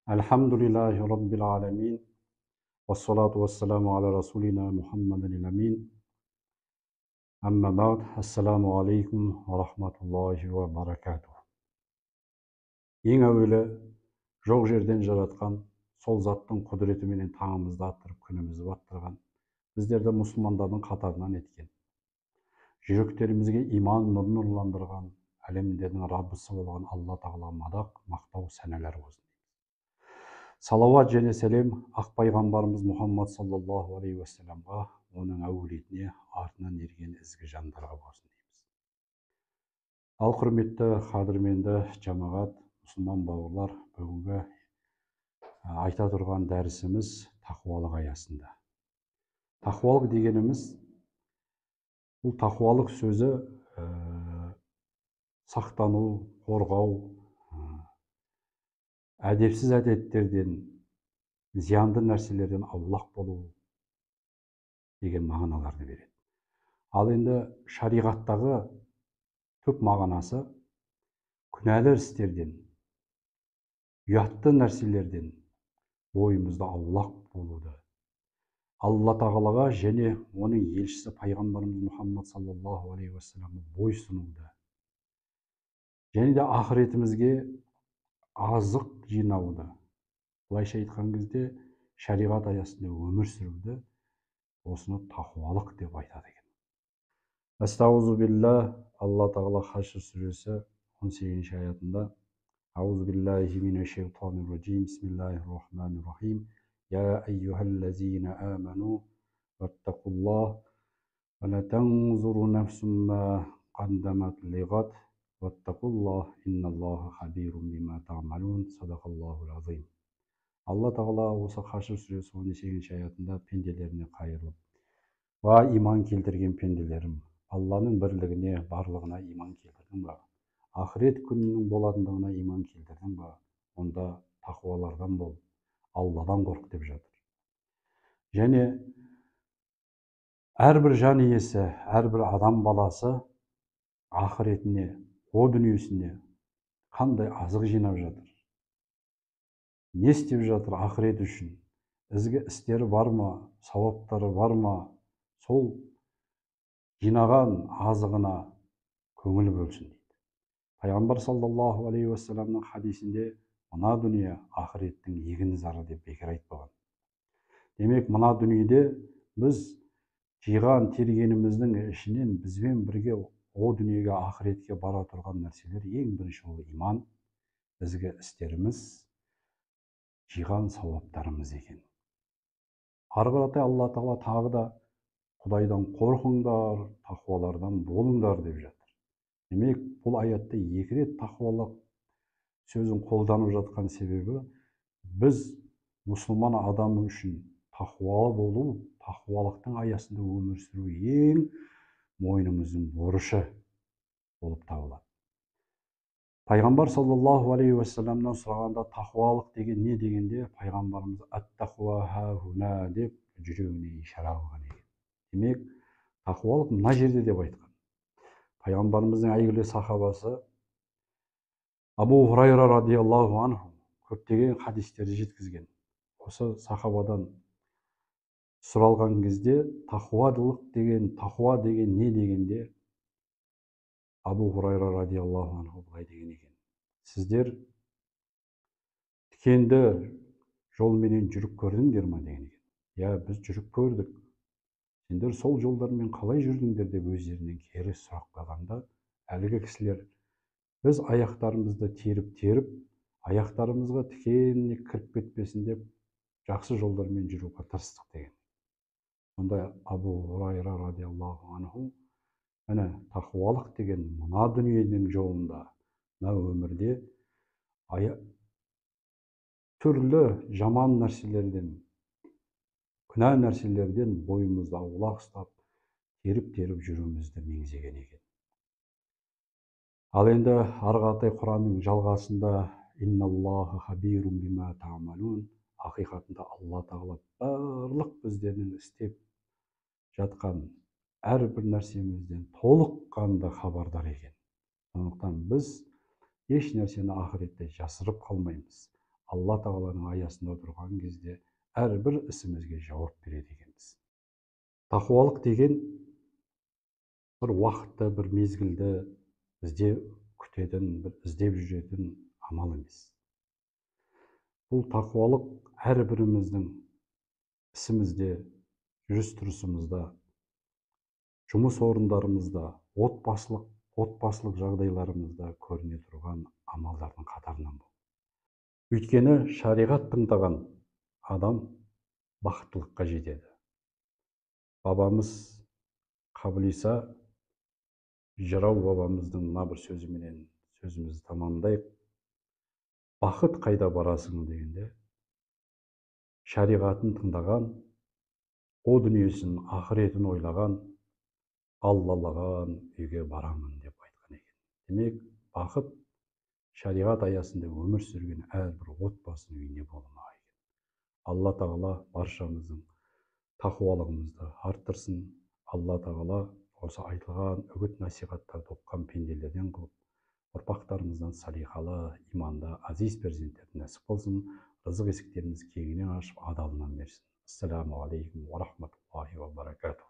Elhamdülillahi Rabbil alemin. Ve salatu ve selamu ala Resulina Muhammedin amin. Amma ba'd. Esselamu aleyküm ve rahmetullahi ve berekatuhu. Ең әуелі жоқ жерден жаратқан, сол заттың құдіретіменен таңымызды аттырып, күнімізді баттырған, біздерді мұсылмандардың қатарынан еткен, жүректерімізге иман нұрын нұрландырған, әлемдердің Раббысы болған Алла тағала мадақ, мақтау, сәнәлар болсын. Салауат және сәлем ақ пайғамбарымыз Мұхаммад саллаллаху алейхи уассаламға, оның әулетіне, артынан ерген ізгі жандарға болсын дейміз. Ал құрметті қадірменді жамағат, мұсылман бауырлар, бүгінгі айта тұрған дәрісіміз тақуалық аясында. Тақуалық дегеніміз, бұл тақуалық сөзі сақтану, қорғау, әдепсіз әдеттерден, зиянды нәрселерден аулақ болу деген мағыналарды береді. Ал енді шариғаттағы түп мағынасы күнәлі істерден, ұятты нәрселерден бойымызды аулақ болуды, Алла тағалаға және оның елшісі пайғамбарымыз Мұхаммад саллаллаху алейхи уассаламға бойсынуды, және де ақыретімізге азық жинауды, былайша айтқан кезде шариғат аясында өмір сүруді, осыны тақуалық деп айтады екен. Астағузу билла, Алла тағала Хашр сүресі 18-ші аятында: Аузу биллахи минаш шайтанир раджим, бисмиллахир рахманир рахим, я айюхаллазина аману ваттақуллах ва ла танзуру нафсум ма қаддамат лиғад ваттақуллах инналлаха хабирун бима таъмалун. Садақаллахул азим. Алла тағала осы Хашр сүресі 18-ші аятында пенделеріне қайырылып: ва иман келтірген пенделерім, Алланың бірлігіне, барлығына иман келтірдің ба? Ақырет күнінің болатындығына иман келтірдің ба? Онда тақуалардан бол, Алладан қорқ деп жатыр. Және әрбір жан иесі, әрбір адам баласы ақыретіне, о дүниесіне қандай азық жинап жатыр? Не істеп жатыр ақырет үшін? Ізгі істері бар ма? Сауаптары бар ма? Сол жинаған азығына көңіл бөлсін дейді. Пайғамбар саллаллаху алейхи уассаламның хадисінде мына дүние ақыреттің егін зары деп бекер айтпаған. Демек, мына дүниеде біз жиған тергеніміздің ішінен бізбен бірге о дүниеге, ақыретке бара тұрған нәрселер ең бірінші ол иман, ізгі істеріміз, жиған сауаптарымыз екен. Ары қаратай Алла тағала тағы да Құдайдан қорқыңдар, тақуалардан болыңдар деп жатыр. Демек, бұл аятта екі рет тақуалық сөзін қолданып жатқан себебі, біз мұсылман адамы үшін тақуалы болу, тақуалықтың аясында өмір сүру ең мойнымыздың борышы болып табылады. Пайғамбар саллаллаху алейхи уассаламнан сұрағанда тақуалық деген не дегенде, пайғамбарымыз ат-тақуа ха-хуна деп жүрегіне ишара қылған екен. Демек, тақуалық мына жерде деп айтқан. Пайғамбарымыздың әйгілі сахабасы Абу Хурайра радиаллаху анху көптеген хадистерді жеткізген. Осы сахабадан сұралған кезде тақуа деген не дегенде, Абу Хурайра радиаллаху анху былай деген екен: сіздер тікенді жолменен жүріп көрдіңдер ма деген екен. Я, біз жүріп көрдік. Сендер сол жолдармен қалай жүрдіңдер деп өздерінен кері сұрақ қойғанда, әлгі кісілер: біз аяқтарымызды теріп, аяқтарымызға тікеніне кіріп кетпесін деп жақсы жолдармен жүруге тырыстық деген. Онда Абу Хурайра радиаллаху анху, міне тақуалық деген мына дүниенің жолында, мына өмірде түрлі жаман нәрселерден, күнә нәрселерден бойымызды аулақ ұстап, теріп жүруімізді меңзеген екен. Ал енді ары қаратай Құранның жалғасында инналлаха хабирун бима таъмалун, ақиқатында Алла тағала барлық біздердің істеп жатқан әрбір нәрсемізден толыққанды хабардар екен. Сондықтан біз еш нәрсені ақыретте жасырып қалмаймыз. Алла тағаланың аясында отырған кезде әрбір ісімізге жауап береді екенбіз. Тақуалық деген бір уақытты, бір мезгілді бізде күтетін, бір іздеп жүретін амал емес. Бұл тақуалық әрбіріміздің ісімізде, жүріс-тұрысымызда, жұмыс орындарымызда, отбасылық жағдайларымызда көріне тұрған амалдардың қатарынан бұл. Өйткені шариғат тыңдаған адам бақыттылыққа жетеді. Бабамыз Қабылиса жырау бабамыздың мына бір сөзіменен сөзімізді тамамдайық. Бақыт қайда барасың дегенде, шариғатын тыңдаған, о дүниесін, ақыретін ойлаған, аллалаған үйге барамын деп айтқан екен. Демек, бақыт шариғат аясында өмір сүрген әрбір отбасының үйінде болмақ екен. Алла тағала баршамыздың тақуалығымызды арттырсын. Алла тағала осы айтылған үгіт насихаттарды оқыған пенделерден қылып, ұрпақтарымыздан салиқалы, иманды, азиз перзенттерді нәсіп қылсын. Рызық есіктеріміз кеңінен ашып, адалынан берсін. Ассаламу алейкум ва рахматуллахи ва баракатух.